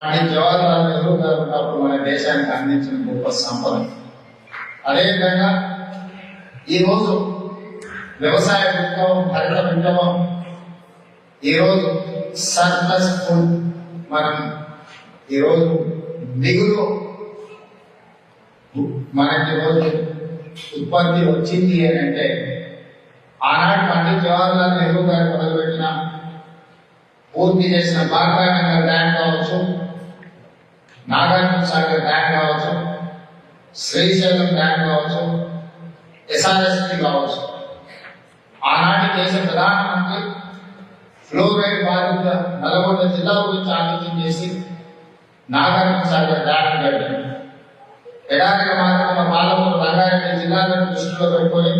జవహర్లాల్ నెహ్రూ గారు ఉన్నప్పుడు మన దేశానికి అందించిన గొప్ప సంపద. అదేవిధంగా ఈరోజు వ్యవసాయ విప్లవం, హరిత విప్లవం, ఈరోజు సర్ప్లస్ ఫుడ్, మనం ఈరోజు మిగులు మనకి ఈరోజు ఉత్పత్తి వచ్చింది అని అంటే ఆనాడు పండిత్ జవహర్లాల్ నెహ్రూ గారు మొదలుపెట్టిన పూర్తి చేసిన బాగ్రానగర్ డ్యామ్ కావచ్చు, నాగార్జున సాగర్ డ్యామ్ కావచ్చు, శ్రీశైలం డ్యామ్ కావచ్చు, ఎస్ఆర్ఎస్పి కావచ్చు, ఆనాటి దేశ ప్రధానమంత్రి ఫ్లోరైడ్ బాధిత నల్గొండ జిల్లా గురించి ఆలోచన చేసి నాగార్జున సాగర్ డ్యామ్ కట్టారు. ఎడారిగా మాత్రమే పాలమూరు రంగారెడ్డి జిల్లాలను దృష్టిలో పెట్టుకొని,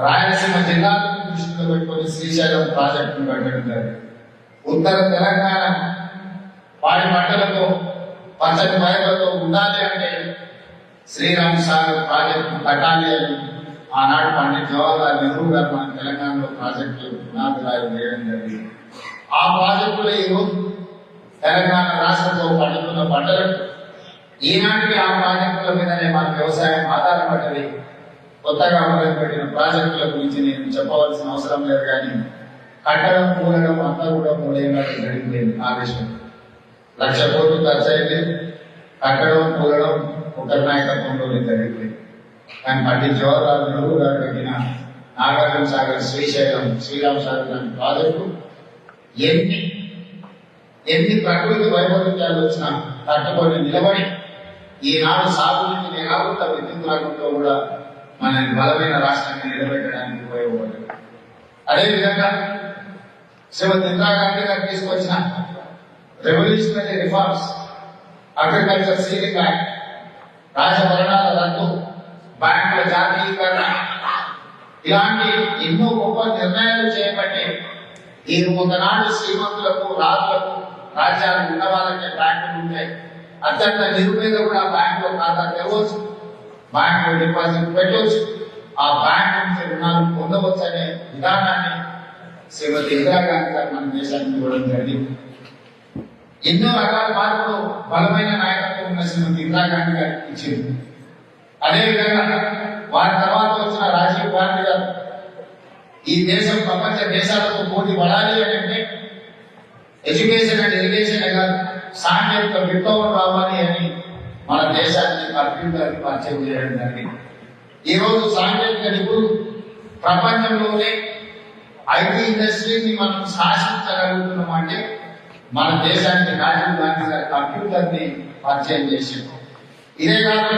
రాయలసీమ జిల్లాలను దృష్టిలో పెట్టుకొని శ్రీశైలం ప్రాజెక్టును కట్టడం జరిగింది. ఉత్తర తెలంగాణ వాడి పంటలతో పచ్చని పైర్లతో ఉండాలి అంటే శ్రీరామ్ సాగర్ ప్రాజెక్టు కట్టాలి అని ఆనాడు పండిత్ జవహర్లాల్ నెహ్రూ గారు మన తెలంగాణలో ప్రాజెక్టులు పునాదిరాయి వేయడం జరిగింది. ఆ ప్రాజెక్టులో ఈరోజు తెలంగాణ రాష్ట్రంలో పండుతున్న పంటలకు ఈనాటికి ఆ ప్రాజెక్టుల మీదనే మన వ్యవసాయం ఆధారపడ్డది. కొత్తగా మొదలుపెట్టిన ప్రాజెక్టుల గురించి నేను చెప్పవలసిన అవసరం లేదు, కానీ కట్టడం కూడడం అంతా కూడా 3 ఏళ్ళకి గడిపోయింది. ఆ విషయం 1,00,000 కోట్లు ఖర్చు అయితే కట్టడం కూడడం ఒకరి నాయకత్వంలో జరిగిపోయింది. కానీ పండిత్ జవహర్లాల్ నెహ్రూ గారు పెట్టిన నాగార్జున సాగర్, శ్రీశైలం, శ్రీరామ్ సాగర్ లాంటి ప్రాజెక్టు ఎన్ని ప్రకృతి వైపరీత్యాలు వచ్చినా తట్టుకొని నిలబడి ఈనాడు సాగునీటిని నిరాకృత విద్యుత్ రంగంలో కూడా మన బలమైన రాష్ట్రాన్ని నిలబెట్టడానికి ఉపయోగపడింది. అదేవిధంగా శ్రీమతి ఇందిరాగాంధీ గారు తీసుకొచ్చిన revolutionary reforms, agriculture ceiling act, రాజభరణాల రద్దు, బ్యాంకుల జాతీయకరణ, ఇలాంటి ఎన్నో గొప్ప నిర్ణయాలు చేయబట్టి ఈ ఒకనాడు శ్రీమంతులకు, రాజులకు, రాజ్యాలు ఉన్న వాళ్ళకే బ్యాంకులు ఉంటాయి. అత్యంత నిరుపేద కూడా బ్యాంకులో ఖాతా తెరవచ్చు, బ్యాంకులో డిపాజిట్ పెట్టవచ్చు, ఆ బ్యాంకు నుంచి రుణాలు పొందవచ్చు అనే విధానాన్ని శ్రీమతి ఇందిరాగాంధీ గారు మన దేశానికి ఇవ్వడం జరిగింది. ఎన్నో రకాల మార్పులు, బలమైన నాయకత్వం ఉన్న శ్రీమతి ఇందిరాగాంధీ గారికి ఇచ్చింది. అదేవిధంగా వారి తర్వాత వచ్చిన రాజీవ్ గాంధీ గారు ఈ దేశం ప్రపంచ దేశాలతో పోటీ పడాలి అని అంటే ఎడ్యుకేషన్ అండ్ ఎడ్యుకేషన్ కాదు, సాంకేతిక విప్లవం రావాలి అని మన దేశాన్ని కంప్యూటర్ పరిచయం చేయడం జరిగింది. ఈరోజు సాంకేతిక నిపుణులు ప్రపంచంలోనే ఐటీ ఇండస్ట్రీని మనం శాసించగలుగుతున్నాం అంటే మన దేశానికి రాజీవ్ గాంధీ గారి కంప్యూటర్ ని పరిచయం చేసింది. ఇదే కాదు,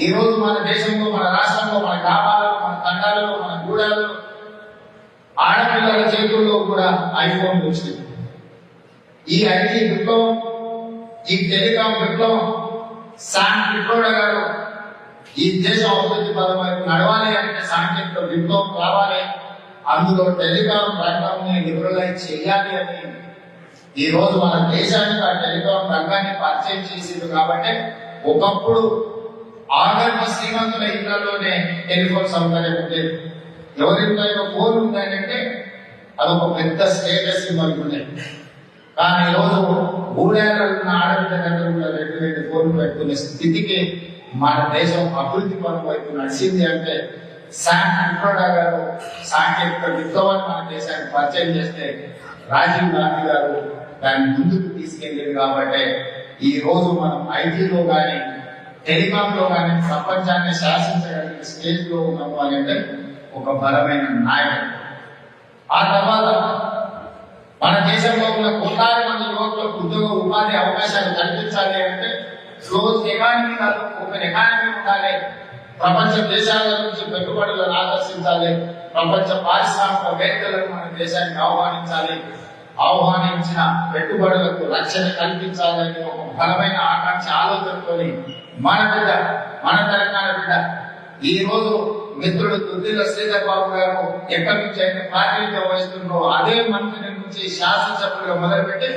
ఈరోజు మన దేశంలో, మన రాష్ట్రంలో, మన గ్రామాలలో, మన తండాలలో, మన గూడాలలో ఆడపిల్లల చేతుల్లో కూడా ఐఫోన్ వచ్చింది. ఈ ఐటీ విప్లవం, ఈ టెలికాం విప్లవం, శామ్ పిట్రోడా గారు ఈ దేశం అభివృద్ధి పదం వైపు నడవాలి అంటే సాంకేతిక విప్లవం రావాలి, అందులో టెలికాం రంగాన్ని లిబరలైజ్ చేయాలి అని ఈ రోజు మన దేశానికి ఆ టెలికాం రంగాన్ని పరిచయం చేసింది. కాబట్టి ఒకప్పుడు ఆగర్భ శ్రీమంతుల ఇళ్లలోనే టెలిఫోన్ సౌకర్యం ఉండేది. ఎవరింట్లో ఫోన్ ఉందంటే అదొక పెద్ద స్టేటస్ సింబల్ ఉండేది. కానీ ఈరోజు ఊళ్ళలో ఉన్న ఆడబిడ్డ దగ్గర కూడా 2 ఫోన్లు పెట్టుకునే స్థితికి మన దేశం అభివృద్ధి పనుల వైపు నడిచింది అంటే శామ్ పిట్రోడా గారు సాంకేతిక విప్లవాన్ని మన దేశానికి పరిచయం చేస్తే రాజీవ్ గాంధీ గారు దాన్ని ముందుకు తీసుకెళ్ళారు. కాబట్టి ఈ రోజు మనం ఐటీలో కానీ టెలికాం లో కానీ ప్రపంచాన్ని శాసించగలిగిన స్టేజ్ లో ఉన్నాము అని అంటే ఒక బలమైన నాయకుడు. ఆ తర్వాత మన దేశంలో ఉన్న 1,00,000 మంది యువకులకు ఉద్యోగ ఉపాధి అవకాశాలు కల్పించాలి అంటే క్లోజ్ ఎకానమీ కాదు, ఓపెన్ ఎకానమీ ఉండాలి. ప్రపంచ దేశాల నుంచి పెట్టుబడులను ఆకర్షించాలి, ప్రపంచ పారిశ్రామికవేత్తలను మన దేశానికి ఆహ్వానించిన పెట్టుబడులకు రక్షణ కల్పించాలని ఒక బలమైన ఆకాంక్ష ఆలోచనతో మన బిడ్డ, మన తెలంగాణ బిడ్డ, ఈ రోజు మిత్రుడు దుద్దిల శ్రీధర్ బాబు గారు ఎక్కడి నుంచి అయితే ప్రాతినిధ్యం వహిస్తున్నారో అదే మంత్రి నుంచి శాసనసభ్యులుగా మొదలుపెట్టి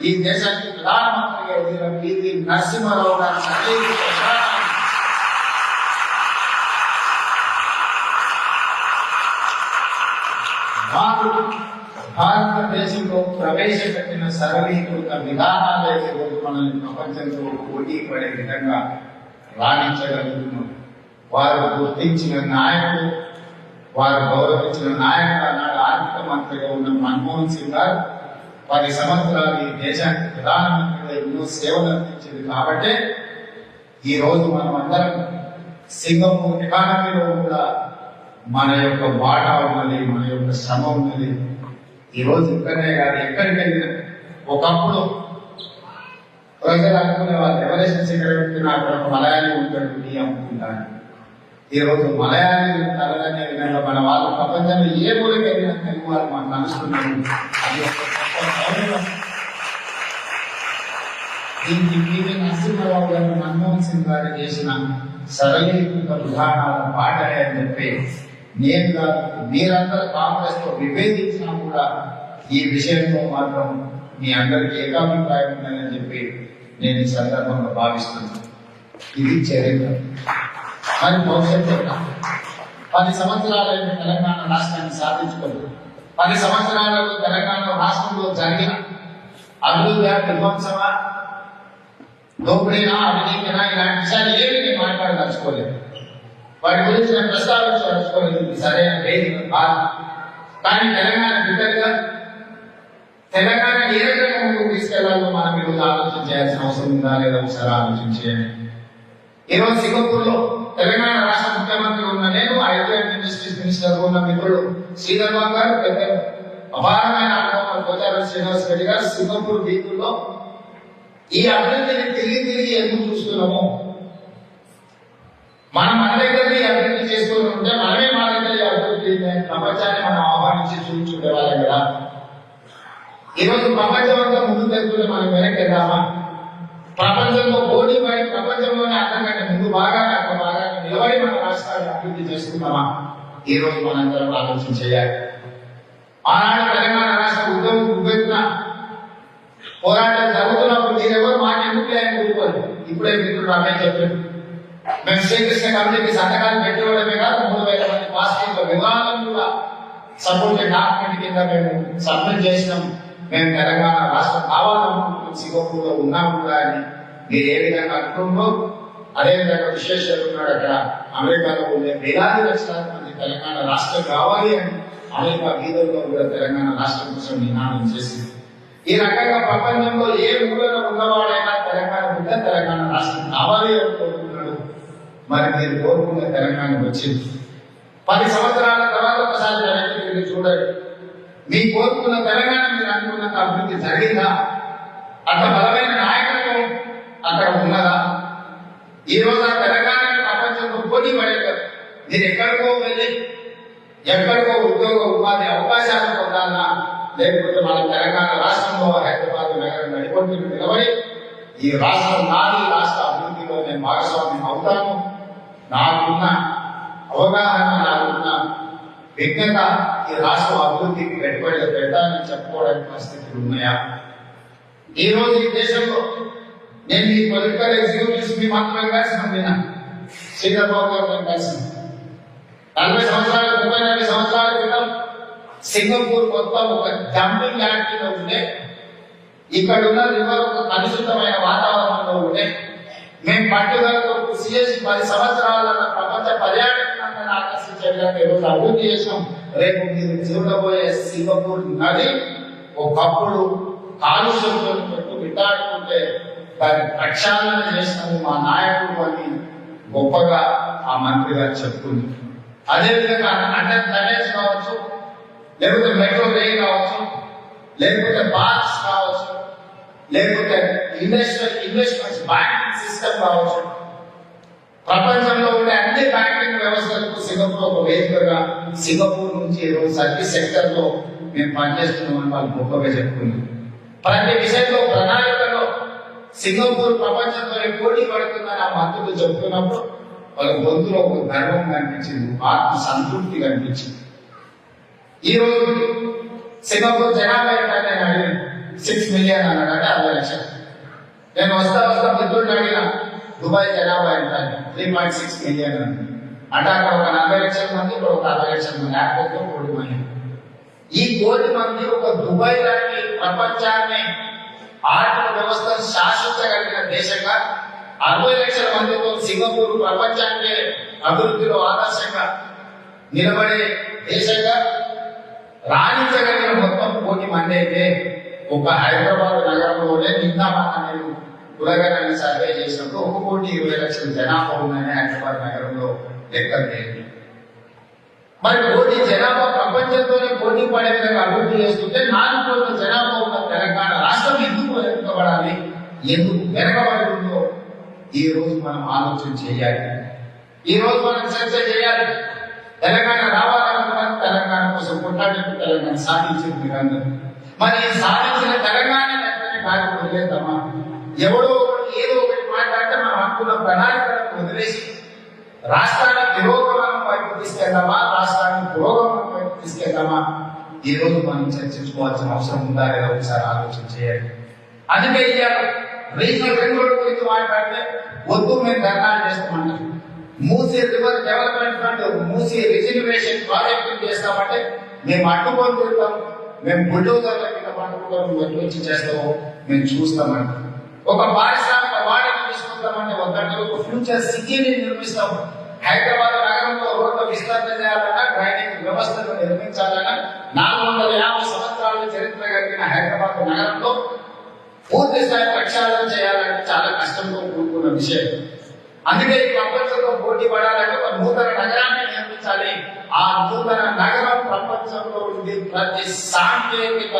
ఈ దేశానికి ప్రధానమంత్రిగా ఎదిగిన పివి నరసింహారావు గారు భారతదేశంలో ప్రవేశపెట్టిన సరళీకృత విధానాలే ఈరోజు మనల్ని ప్రపంచంతో పోటీ పడే విధంగా రాణించగలుగుతున్నాం. వారు గుర్తించిన నాయకుడు, వారు గౌరవించిన నాయకుడు ఆనాడు ఆర్థిక మంత్రిగా ఉన్న మన్మోహన్ సింగ్ గారు 10 సంవత్సరాలు ఈ దేశానికి ప్రధానమంత్రిగా ఎన్నో సేవలు అందించింది. కాబట్టి ఈ రోజు మనం అందరం సింగపూర్ ఎకానమీలో కూడా మన యొక్క వాటా ఉన్నది, మన యొక్క శ్రమ ఉన్నది. ఈ రోజు ఇక్కడనే కాదు, ఎక్కడికి వెళ్ళినా ఒకప్పుడు ప్రజలు అనుకునే వాళ్ళు ఎవరెస్ట్ శిఖరం పెట్టినా అక్కడ ఒక మలయాళీ ఉంటాడు, టీ అమ్ముకుంటాడు. ఈ రోజు మలయాళీ తలదనే విధంగా మన వాళ్ళు ప్రపంచంలో ఏ మూలకి వెళ్ళినా తెలుగు వాళ్ళు మనకు అనుకున్నారు. అది ఒక గొప్ప గౌరవం. దీనికి పివి నరసింహారావు గారు మన్మోహన్ సింగ్ గారు చేసిన సరళీకృత విధానాల పాటలే అని చెప్పి నేను కాదు, మీరందరూ కాంగ్రెస్ తో విభేదించినా కూడా ఈ విషయంలో మాత్రం మీ అందరికి ఏకాభిప్రాయం ఉందని చెప్పి నేను ఈ సందర్భంగా భావిస్తున్నాను. ఇది చరిత్ర. మరి భవిష్యత్తు 10 సంవత్సరాలైన తెలంగాణ రాష్ట్రాన్ని సాధించుకోలేదు. 10 సంవత్సరాలలో తెలంగాణ రాష్ట్రంలో జరిగిన అభివృద్ధి, విధ్వంసమా, దోపిడీనా, అవినీతినా ఇలాంటి విషయాలు ఏమి నేను మాట్లాడదలుచుకోలేదు. వాటి గురించి నేను ప్రస్తావించదలుచుకోలేదు. సరైన వేదిక కాదు. కానీ తెలంగాణ బిడ్డగా తెలంగాణ ఏ రకంగా ముందుకు తీసుకెళ్లాలో మనం ఈరోజు ఆలోచన చేయాల్సిన అవసరం ఉందా లేదా ఒకసారి ఆలోచించేయండి. ఈరోజు సింగపూర్ లో తెలంగాణ రాష్ట్ర ముఖ్యమంత్రి ఉన్న నేను, ఐటీ అండ్ ఇండస్ట్రీస్ మినిస్టర్ ఉన్న మిత్రుడు శ్రీధర్ బాబు గారు, పెద్ద అపారమైన అనుభవం పోచారం శ్రీనివాస్ రెడ్డి గారు సింగపూర్ వీధుల్లో ఈ అభివృద్ధిని తిరిగి ఎందుకు చూస్తున్నాము? మనం మన దగ్గర అభివృద్ధి చేస్తూ ఉంటే మనమే మన దగ్గర అభివృద్ధి ప్రపంచాన్ని మనం ఆహ్వానించి చూపించుకునేవాళ్ళం కదా. ఈరోజు ప్రపంచం అంతా ముందు తెచ్చుకుంటే మనం వెనక్కి వెళ్దామా? ప్రపంచంలో పోటీ పడి ప్రపంచంలోనే అంతకంటే ముందు బాగా నిలబడి మన రాష్ట్రాన్ని అభివృద్ధి చేసుకుందామా? ఈ రోజు మనందరం ఆలోచన చేయాలి. ఆనాడు తెలంగాణ రాష్ట్ర ఉద్యమం ఉబ్బెత్తున పోరాటం జరుగుతున్నప్పుడు మీరెవరు మాకెందుకు ఆయన కూడుకోరు. ఇప్పుడే మిత్రుడు రమేష్ చెప్పారు, మేము శ్రీకృష్ణ కమిటీకి సంతకాలు పెట్టుకోవడమే కాదు 3000 మంది పాస్టర్ల వివాదం కూడా సపోర్ట్ డాక్యుమెంట్ కింద మేము సబ్మిట్ చేసినాం. మేము తెలంగాణ రాష్ట్రం కావాలనుకుంటున్నాం, సింగపూర్ లో ఉన్నాం కూడా అని మీరు ఏ విధంగా అనుకుంటూ, అదేవిధంగా విశ్వేశ్వరు ఉన్నాడు అక్కడ అమెరికాలో ఉండే వేలాది లక్షలాది మంది తెలంగాణ రాష్ట్రం కావాలి అని అమెరికా వీధుల్లో కూడా తెలంగాణ రాష్ట్రం కోసం నినాదం చేసింది. ఈ రకంగా ప్రపంచంలో ఏ ఊళ్ళలో ఉన్నవాడైనా తెలంగాణ బిడ్డ తెలంగాణ రాష్ట్రం కావాలి అని కోరుకుంటున్నాడు. మరి మీరు కోరుకున్న తెలంగాణ వచ్చింది. 10 సంవత్సరాల తర్వాత ఒకసారి వెనక్కి చూడండి. మీ కోరుకున్న తెలంగాణ మీరు అనుకున్నంత అభివృద్ధి జరిగిందా? అంత బలమైన నాయకత్వం అక్కడ ఉన్నదా? ఈ రోజు ఆ తెలంగాణ ప్రపంచంలో పోటీ పడేది. మీరు ఎక్కడికో వెళ్ళి ఎక్కడికో ఉద్యోగ ఉపాధి అవకాశాలు పొందాలన్నా, లేకపోతే మన తెలంగాణ రాష్ట్రంలో హైదరాబాద్ నగరం నడిపొట్టు నిలబడి ఈ రాష్ట్రం నాది, రాష్ట్ర అభివృద్ధిలో నేను భాగస్వామ్యం అవుతాను, నాకున్న అవగాహన, నాకున్న విజ్ఞత ఈ రాష్ట్ర అభివృద్ధికి పెట్టుబడిగా పెడతానని చెప్పుకోవడానికి పరిస్థితులు ఉన్నాయా? ఈ రోజు ఈ దేశంలో నేను ఈ పొలిటికల్ ఎగ్జిక్యూటివ్స్ మీ మాత్రమే కలిసి పంపినా, శ్రీధర్ బాబు గారు నేను కలిసి 40 సంవత్సరాలు 30 సంవత్సరాల క్రితం సింగపూర్ మొత్తం ఒక డంపింగ్ యాక్టివ్ ఉంటే, ఇక్కడ ఉన్న రివర్ ఒక కలుషితమైన వాతావరణంలో ఉంటే, మేము పట్టుదలతో కృషి చేసి 10 సంవత్సరాల ప్రపంచ పర్యాటకులందరినీ ఆకర్షించే విధంగా ఈరోజు అభివృద్ధి చేసాం. రేపు మీరు చూడబోయే సింగపూర్ నది ఒకప్పుడు కాలుష్యంతో పెట్టు విట్టాడుకుంటే దాన్ని ప్రక్షాళన చేసినది మా నాయకుడు అని గొప్పగా ఆ మంత్రి గారు చెప్తుంది. అదేవిధంగా అండర్ డ్రైనేజ్ కావచ్చు, లేకపోతే మెట్రో రైల్ కావచ్చు, లేకపోతే పార్క్స్ కావచ్చు, లేకపోతే ఇన్వెస్ట్మెంట్స్ బ్యాంకింగ్ సిస్టమ్ కావచ్చు, ప్రపంచంలో ఉండే అన్ని బ్యాంకింగ్ వ్యవస్థలకు సింగపూర్ ఒక వేదికగా, సింగపూర్ నుంచి ఈరోజు సర్వీస్ సెక్టర్ లో మేము పనిచేస్తున్నామని వాళ్ళు గొప్పగా చెప్పుకున్నారు. ప్రతి విషయంలో ప్రణాళికలో సింగపూర్ ప్రపంచంతో పోటీ పడుతుందని ఆ మంత్రులు చెప్తున్నప్పుడు వాళ్ళ గొంతులో ఒక గర్వం కనిపించింది, ఆత్మ సంతృప్తి కనిపించింది. ఈ రోజు సింగపూర్ జనాభా ఏంటంటే నేను అడిగాను, 6 మిలియన్ అన్నాడు, అంటే 60 లక్షలు. నేను వస్తా మిత్రుడిని అడిగిన దుబాయ్ జనాభా ఎంత, 3.6 మిలియన్ అంటే అక్కడ ఒక 40 లక్షల మంది, ఇక్కడ ఒక 60 లక్షల మంది, యాక్టర్తో 1 మిలియన్. ఈ 1 కోటి మంది ఒక దుబాయ్ లాంటి ప్రపంచాన్ని ఆర్థిక వ్యవస్థను శాసించగలిగిన దేశంగా, 60 లక్షల మందితో సింగపూర్ ప్రపంచానికి అభివృద్ధిలో ఆదర్శంగా నిలబడే దేశంగా రాణించగలిగిన మొత్తం 1 కోటి మంది అయితే ఒక హైదరాబాద్ నగరంలోనే నిన్న నేను కులగణని సర్వే చేసినప్పుడు 1,20,00,000 జనాభా ఉందని హైదరాబాద్ నగరంలో లెక్కలు లేదు. మరి 1 కోటి జనాభా ప్రపంచంతోనే పోటీ పడే విధంగా అభివృద్ధి చేస్తుంటే 4 కోట్ల జనాభా ఉన్న తెలంగాణ రాష్ట్రం ఎందుకు వెనుకబడాలి, ఎందుకు వెనకబడి ఉందో ఈ రోజు మనం ఆలోచన చేయాలి. ఈ రోజు మనం చర్చ చేయాలి. తెలంగాణ రావాలనుకున్నాను, తెలంగాణ కోసం కొట్లాడేట్టు తెలంగాణ సాధించింది మీరందరూ. మరి సాధించిన తెలంగాణ ఎక్కడనే కాదు వదిలేద్దామా? ఎవడో ఏదో ఒకటి మాట్లాడితే మనం అనుకున్న ప్రణాళికలను వదిలేసి రాష్ట్రాన్ని తిరోగమనం వైపు తీసుకెళ్దామా, రాష్ట్రాన్ని పురోగమనం వైపు తీసుకెళ్దామా? ఈ రోజు మనం చర్చించుకోవాల్సిన అవసరం ఉందా లేదా ఒకసారి ఆలోచన చేయాలి. అందుకే ఇయ్యాలి రీజనల్ రింగ్ రోడ్ గురించి మాట్లాడితే వద్దు మేము ధర్నాలు చేస్తామంటారు. Musi river development fund, Musi reservation project చేస్తామంటే మేము అడ్డుకొని తిరుగుతాం, మేము బుల్డోజర్ల కింద పండుగ వచ్చి చేస్తామో మేము చూస్తామంటారు. ఒక పారిశ్రామిక వాడని తీసుకుంటామంటే వద్దంటారు. ఒక ఫ్యూచర్ సిటీని నిర్మిస్తాం. హైదరాబాద్ నగరంలో రోడ్ల విస్తరణ చేయాలన్నా, డ్రైనేజ్ వ్యవస్థను నిర్మించాలన్నా 450 సంవత్సరాల చరిత్ర కలిగిన హైదరాబాద్ నగరంలో పూర్తి స్థాయి ప్రక్షాళన చేయాలంటే చాలా కష్టంతో కూడుకున్న విషయం. అందుకే ఈ ప్రపంచంలో పోటీ పడాలంటే ఒక నూతన నగరాన్ని నిర్మించాలి. ఆ నూతన నగరం ప్రపంచంలో ఉండి ప్రతి సాంకేతిక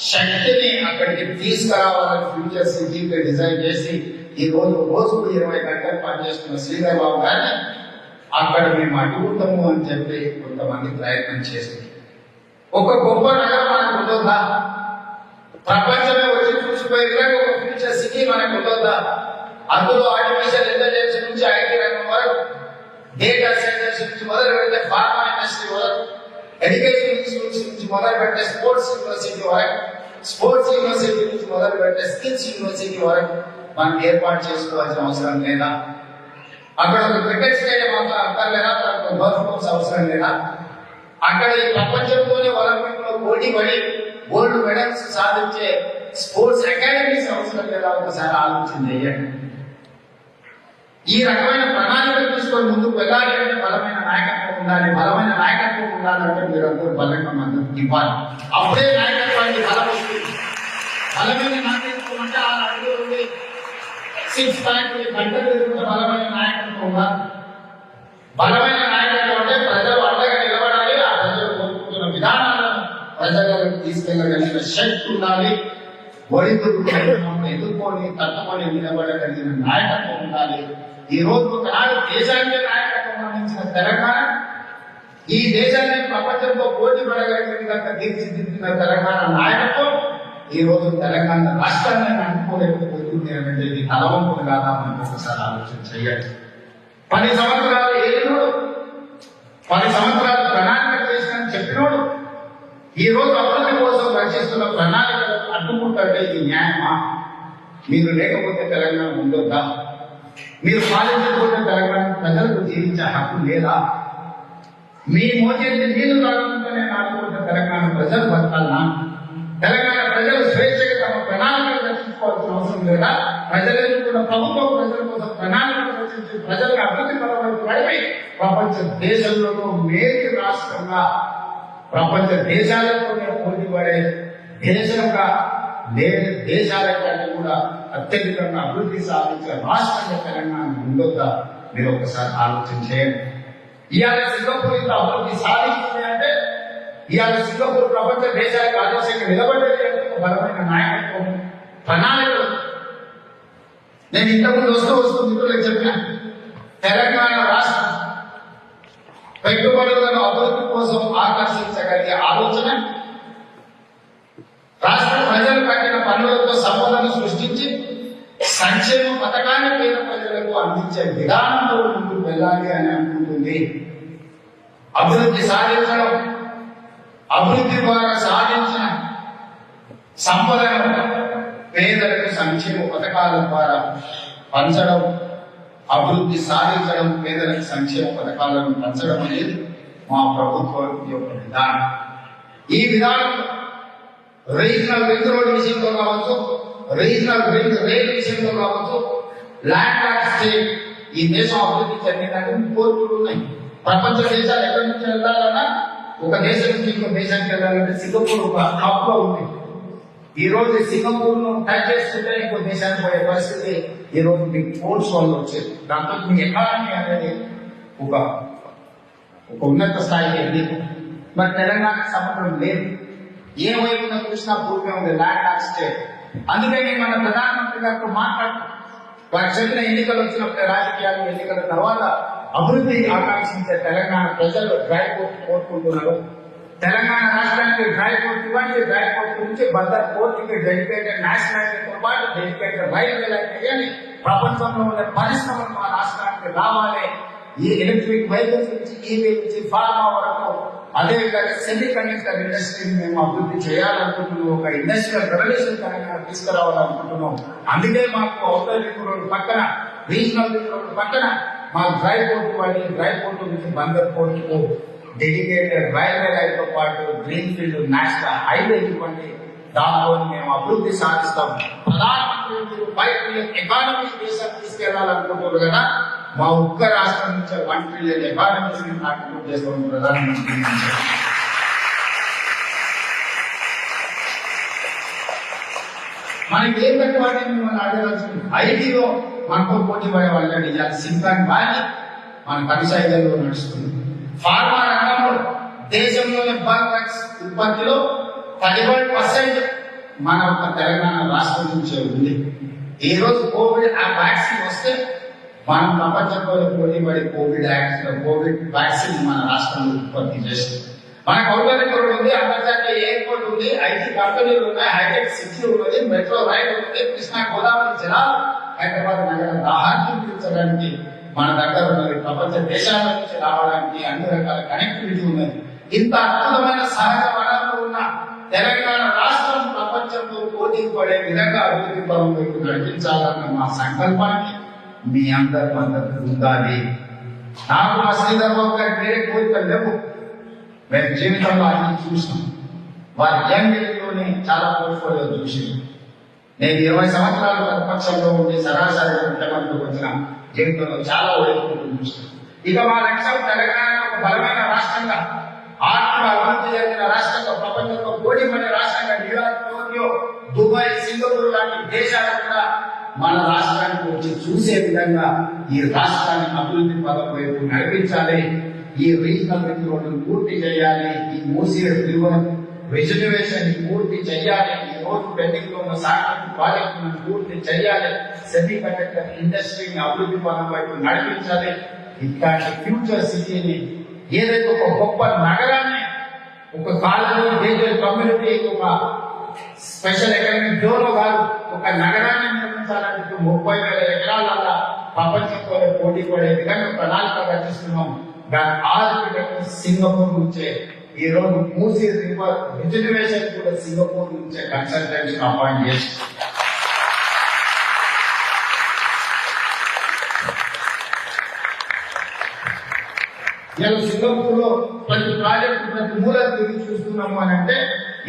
శక్తిని అక్కడికి తీసుకురావాలని ఫ్యూచర్ సిటీకి డిజైన్ చేసి ఈ రోజు రోజుకు 20 గంటలు పనిచేస్తున్న శ్రీధర్ బాబు గారిని అక్కడ మేము అడ్డుకుంటాము అని చెప్పి కొంతమంది ప్రయత్నం చేస్తుంది. ఒక గొప్ప నగరం మనకు ఉండొద్దా? ప్రపంచమే వచ్చి చూసిపోయే విధంగా ఒక ఫ్యూచర్ సిటీ మనకు ఉండొద్దా? అందులో ఆర్టిఫిషియల్ ఇంటెలిజెన్స్ నుంచి ఐటీ రంగం వరకు, డేటా సెంటర్స్ నుంచి మొదలు పెడితే ఫార్మా ఇండస్ట్రీ వరకు, ఎడ్యుకేషన్ ఇన్స్టిట్యూట్స్ నుంచి మొదలు పెడితే స్పోర్ట్స్ యూనివర్సిటీ వరకు, స్పోర్ట్స్ యూనివర్సిటీ నుంచి మొదలు పెడితే స్కిల్స్ యూనివర్సిటీ వరకు మనం ఏర్పాటు చేసుకోవాల్సిన అవసరం లేదా? అక్కడ ఒక క్రికెట్ స్టేడియం అక్కర్లేదా? దానికి గోల్ఫ్ కోర్స్ అవసరం లేదా? అక్కడ ఈ ప్రపంచంలోనే ఒలింపిక్ లో పోటీ పడి గోల్డ్ మెడల్స్ సాధించే స్పోర్ట్స్ అకాడమీస్ అవసరం లేదా? ఒకసారి ఆలోచన చేయండి. ఈ రకమైన ప్రణాళికలు తీసుకొని ముందుకు వెళ్ళాలి అంటే బలమైన నాయకత్వం ఉండాలి. బలమైన నాయకత్వం ఉండాలంటే మీరందరూ బలంగా మద్దతు ఇవ్వాలి. అప్పుడే నాయకత్వానికి బలం వస్తుంది. బలమైన నాయకత్వం అంటే ఆ అడుగు ఉంది 6 ప్యాక్ గంటలు బలమైన నాయకత్వం ఉండాలి. బలమైన నాయకత్వం అంటే ప్రజలు అండగా నిలబడాలి. ఆ ప్రజలు కోరుకుంటున్న విధానాలను ప్రజలకు తీసుకెళ్లగలిగిన శక్తి ఉండాలి. ఒడిదుడుకులను ఎదుర్కొని తట్టుకొని నిలబడగలిగిన నాయకత్వం ఉండాలి. ఈ రోజు ఒకనాడు దేశానికి నాయకత్వం అందించిన తెలంగాణ, ఈ దేశాన్ని ప్రపంచంలో పోటీ పడగలిగిన విధంగా తీర్చిదిద్దిన తెలంగాణ నాయకత్వం ఈ రోజు తెలంగాణ రాష్ట్రాన్ని అనుకోలేకపోతుంది అంటే ఇది తలవంపుడు కాదా? మనం ఒకసారి ఆలోచన చేయాలి. 10 సంవత్సరాలు ఏలినోడు, 10 సంవత్సరాలు ప్రణాళిక చేసిన చెప్పినోడు ఈ రోజు అభివృద్ధి కోసం రచిస్తున్న ప్రణాళికలను అడ్డుకుంటే ఇది న్యాయమా? మీరు లేకపోతే తెలంగాణ ఉండొద్దా? మీరు పాలించకపోతే తెలంగాణ ప్రజలకు జీవించే హక్కు లేదా? మీ మోచేతి నీళ్లు తాగుతుంటేనే 4 కోట్ల తెలంగాణ ప్రజలు బతకాలనా? తెలంగాణ ప్రజలు స్వేచ్ఛగా తమ ప్రణాళికలు రచించుకోవాల్సిన అవసరం లేదా? ప్రజలు ఎన్నుకున్న ప్రభుత్వం ప్రజల కోసం ప్రణాళికలు రచించి ప్రజలకు అభివృద్ధి పరమైన పడిపై ప్రపంచ దేశంలోనూ మేలు రాష్ట్రంగా, ప్రపంచ దేశాలతోనే పోటీ పడే దేశంగా దేశాల కంటే కూడా అత్యధికంగా అభివృద్ధి సాధించే రాష్ట్రంగా తెలంగాణ ఉండొద్దా? మీరు ఒకసారి ఆలోచన చేయండి. ఇవాళ సింగపూర్ ఇంత అభివృద్ధి సాధించింది అంటే ఇవాళ సింగపూర్ ప్రపంచ దేశాలకు ఆదర్శంగా నిలబడేది అంటే ఒక బలమైన నాయకత్వం, ప్రణాళికలు. నేను ఇంతకుముందు వస్తూ మిత్రులకు చెప్పిన తెలంగాణ రాష్ట్రం పెట్టుబడులను అభివృద్ధి కోసం ఆకర్షించగలిగే ఆలోచన, రాష్ట్ర ప్రజలు కట్టిన పన్నులతో సంపదను సృష్టించి సంక్షేమ పథకాన్ని పేద ప్రజలకు అందించే విధానంలో ముందుకు వెళ్ళాలి అని అనుకుంటుంది. అభివృద్ధి సాధించడం, అభివృద్ధి ద్వారా సాధించిన సంపదను పేదలకు సంక్షేమ పథకాల ద్వారా పంచడం, అభివృద్ధి సాధించడం, పేదలకు సంక్షేమ పథకాలను పంచడం అనేది మా ప్రభుత్వం యొక్క విధానం. ఈ విధానంలో రీజనల్ రింగ్ రోడ్ విషయంలో కావచ్చు, రీజనల్ రింగ్ రైల్ విషయంలో కావచ్చు, ల్యాండ్ లాక్ స్టేట్ ఈ దేశం అభివృద్ధి చెందిందంటే పోర్టులు ఉన్నాయి. ప్రపంచ దేశాలు ఎక్కడి నుంచి వెళ్ళాలన్నా, ఒక దేశం నుంచి ఇంకో దేశానికి వెళ్ళాలంటే సింగపూర్ ఒక హబ్ గా ఉంది. ఈ రోజు సింగపూర్ ను టచ్ చేసుకుంటే ఇంకో దేశానికి పోయే పరిస్థితి ఈ రోజు మీకు పోర్ట్స్ వల్ల వచ్చేది. దాంతో మీ ఎకానమీ అనేది ఒక ఉన్నత స్థాయికి వెళ్ళింది. మరి తెలంగాణ సముద్రం లేదు, ఏ వైపున చూసినా భూమి ఉంది, ల్యాండ్ లాక్ స్టేట్. అందుకని మన ప్రధానమంత్రి గారితో మాట్లాడుతూ వారికి చెప్పిన ఎన్నికలు వచ్చినప్పుడు రాజకీయాలు, ఎన్నికల తర్వాత అభివృద్ధి ఆకాంక్షించే తెలంగాణ ప్రజలు డ్రై పోర్ట్ కోరుకుంటున్నారు. తెలంగాణ రాష్ట్రానికి డ్రై పోర్ట్ ఇవ్వండి, డ్రై పోర్ట్ నుంచి బందర్ పోర్టుకి డెడికేటెడ్ నేషనల్ హైవేతో పాటు డెడికేటెడ్ రైల్వే లైన్ ప్రపంచంలో ఉన్న పరిశ్రమలు మా రాష్ట్రానికి రావాలి. ఈ ఎలక్ట్రిక్ వెహికల్స్ నుంచి, ఈవీ నుంచి, ఫార్మా వరకు, అదేవిధంగా సెమీ కండక్టర్ ఇండస్ట్రీని మేము అభివృద్ధి చేయాలనుకుంటున్నాం. ఒక ఇండస్ట్రియల్ రెవల్యూషన్ తెలంగాణ తీసుకురావాలనుకుంటున్నాం. అందుకే మాకు ఔటర్ రింగ్ రోడ్ పక్కన, రీజనల్ రింగ్ రోడ్ పక్కన మాకు డ్రై పోర్ట్ ఇవ్వాలి. డ్రై పోర్ట్ నుంచి బందర్ పోర్టుకు డెడికేటెడ్ రైల్వే లైన్ తో పాటు గ్రీన్ ఫీల్డ్ నేషనల్ హైవే ఇవ్వండి. దాంతో మేము అభివృద్ధి సాధిస్తాం. ప్రధానమంత్రి మీరు 5 ట్రిలియన్ ఎకానమీ దేశాన్ని తీసుకెళ్లాలనుకుంటున్నారు కదా, మా ఒక్క రాష్ట్రం నుంచి 1 ట్రిలియన్ ఎకానమీని కాంట్రిబ్యూట్ చేస్తాం ప్రధానమంత్రి. మనకి ఏం పెట్టవాలి మిమ్మల్ని అడగదలుచుకుంది. ఐటీలో మనతో పోటీ పడే వాళ్ళని ఇవాళ సిలికాన్ వ్యాలీ మన 15 నడుస్తుంది. ఫార్మా రంగంలో దేశంలోని బల్క్ డ్రగ్స్ ఉత్పత్తిలో 11% మన ఒక తెలంగాణ రాష్ట్రం నుంచే ఉంది. ఈ రోజు కోవిడ్ ఆ వ్యాక్సిన్ వస్తే మనం ప్రపంచంలో పోటీ పడి కోవిడ్ వ్యాక్సిన్ మన రాష్ట్రంలో ఉత్పత్తి చేస్తుంది. మన కౌటరికలు ఉంది, అంతర్జాతీయ ఎయిర్పోర్ట్ ఉంది, ఐటీ కంపెనీలు ఉన్నాయి, హైటెక్ సిటీ ఉన్నది, మెట్రో రైల్ ఉంది, కృష్ణా గోదావరి జలాలు హైదరాబాద్ నగర దాహాన్ని తీర్చడానికి మన దగ్గర ఉన్నది. ప్రపంచ దేశాల నుంచి రావడానికి అన్ని రకాల కనెక్టివిటీ ఉన్నది. ఇంత అద్భుతమైన సహజ వనరులు ఉన్న తెలంగాణ రాష్ట్రం ప్రపంచంలో పోటీ పడే విధంగా అభివృద్ధి పనులు వైపు నడిపించాలన్న మా సంకల్పాన్ని మీ అందరి మద్దతు ఉండాలి. నాకు మా శ్రీధర్ బాబు గారి వేరే కోరికలు లేవు. మేము జీవితంలో అన్ని చూసాం. వారి యంగ్లోనే చాలా పోర్ట్ఫోలియో చూసి నేను 20 సంవత్సరాలు ప్రతిపక్షంలో ఉండి సరాసరి ముఖ్యమంత్రికి వచ్చిన జీవితంలో చాలా ఓడిపోతూ చూసాను. ఇక మా లక్ష్యం తెలంగాణ ఒక బలమైన రాష్ట్రంగా, ఆర్థిక అభివృద్ధి చెందిన రాష్ట్రంగా, ప్రపంచంలో పోటీ పడే రాష్ట్రంగా, న్యూయార్క్, టోక్యో, దుబాయ్, సింగపూర్ లాంటి దేశాలు కూడా మన రాష్ట్రానికి వచ్చి చూసే విధంగా ఈ రాష్ట్రాన్ని అభివృద్ధి పదం వైపు నడిపించాలి. ఈ రీజనల్ రింగ్ రోడ్డు పూర్తి చేయాలి. ఈ మూసీ రివర్ రిజర్వేషన్ పూర్తి చేయాలి. ఈ రోజు పెండింగ్ లో ఉన్న సాంకేతిక ప్రాజెక్టులను పూర్తి చేయాలి. సెమీ కండక్టర్ ఇండస్ట్రీని అభివృద్ధి పదం వైపు నడిపించాలి. ఇట్లాంటి ఫ్యూచర్ సిటీని, ఏదైతే ఒక గొప్ప నగరాన్ని, ఒక కాలనీ, గేటెడ్ కమ్యూనిటీ, ఒక స్పెషల్ ఎకనామిక్ జోన్ కాదు, ఒక నగరాన్ని నిర్మించాలంటే 30,000 ఎకరాల ప్రపంచంతో పోటీ పడే విధంగా ప్రణాళిక రచిస్తున్నాం. దాని ఆర్కిటెక్ట్ సింగపూర్ నుంచే, ఈ రోజు మూసీ రివర్ రిజర్వేషన్ కూడా సింగపూర్ నుంచే కన్సల్టెంట్స్ అపాయింట్ చేసి ఇలా సింగపూర్ లో ప్రతి ప్రాజెక్టు, ప్రతి మూల తిరిగి చూస్తున్నాము అని అంటే,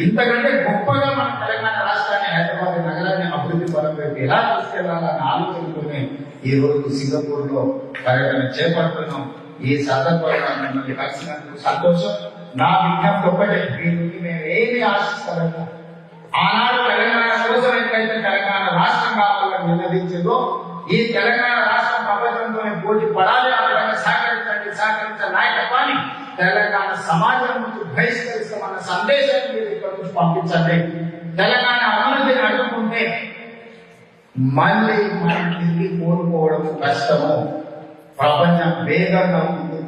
ఇంతకంటే గొప్పగా మన తెలంగాణ రాష్ట్రాన్ని, హైదరాబాద్ నగరాన్ని అభివృద్ధి పరం వైపు ఎలా తీసుకెళ్లాలన్న ఆలోచనతోనే ఈ రోజు సింగపూర్ లో పర్యటన చేపడుతున్నాం. ఈ సందర్భంగా మిమ్మల్ని కలిసినందుకు సంతోషం. నా విజ్ఞప్తి ఒక్కటే, మీ నుండి మేము ఏమి ఆశిస్తాము. ఆనాడు తెలంగాణ కోసం ఎట్లయితే తెలంగాణ రాష్ట్రం కావాలని నిలదీసిందో, ఈ తెలంగాణ రాష్ట్రం ప్రపంచంలోనే పోటీ పడాలి. ఆ విధంగా సహకరించే నాయకత్వాన్ని తెలంగాణ సమాజం నుంచి బహిష్కరిస్తామన్న సందేశాన్ని మీరు ఇక్కడ నుంచి పంపించండి. తెలంగాణ అభివృద్ధిని అడ్డుకుంటే మళ్ళీ మనం తిరిగి కోరుకోవడం కష్టము. ప్రపంచం వేగంగా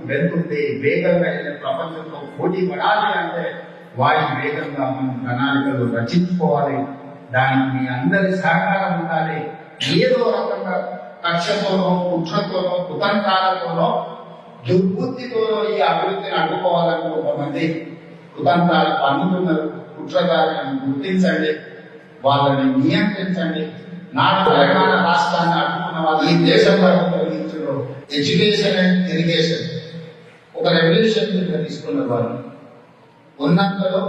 వెళ్తుంది. వేగంగా ప్రపంచంతో పోటీ పడాలి అంటే వారి వేగంగా మనం ప్రణాళికలు రచించుకోవాలి. దానికి మీ అందరి సహకారం ఉండాలి. ఏదో రకంగా కక్షతోనో, కుట్రతోనో, కుతంత్రాలతోనో, దుర్బుద్ధితోనో ఈ అభివృద్ధిని అడ్డుకోవాలని కొంతమంది కుతంత్రాలు పన్నుతున్నారు. కుట్రదారులను గుర్తించండి, వాళ్ళని నియంత్రించండి. నాడు తెలంగాణ రాష్ట్రాన్ని అడ్డుకున్న వాళ్ళు ఈ దేశంలో తొలగించడం ఎడ్యుకేషన్ అండ్ ఇరిగేషన్ ఒక రెవల్యూషన్ తీసుకున్న వాళ్ళు ఉన్నంతలో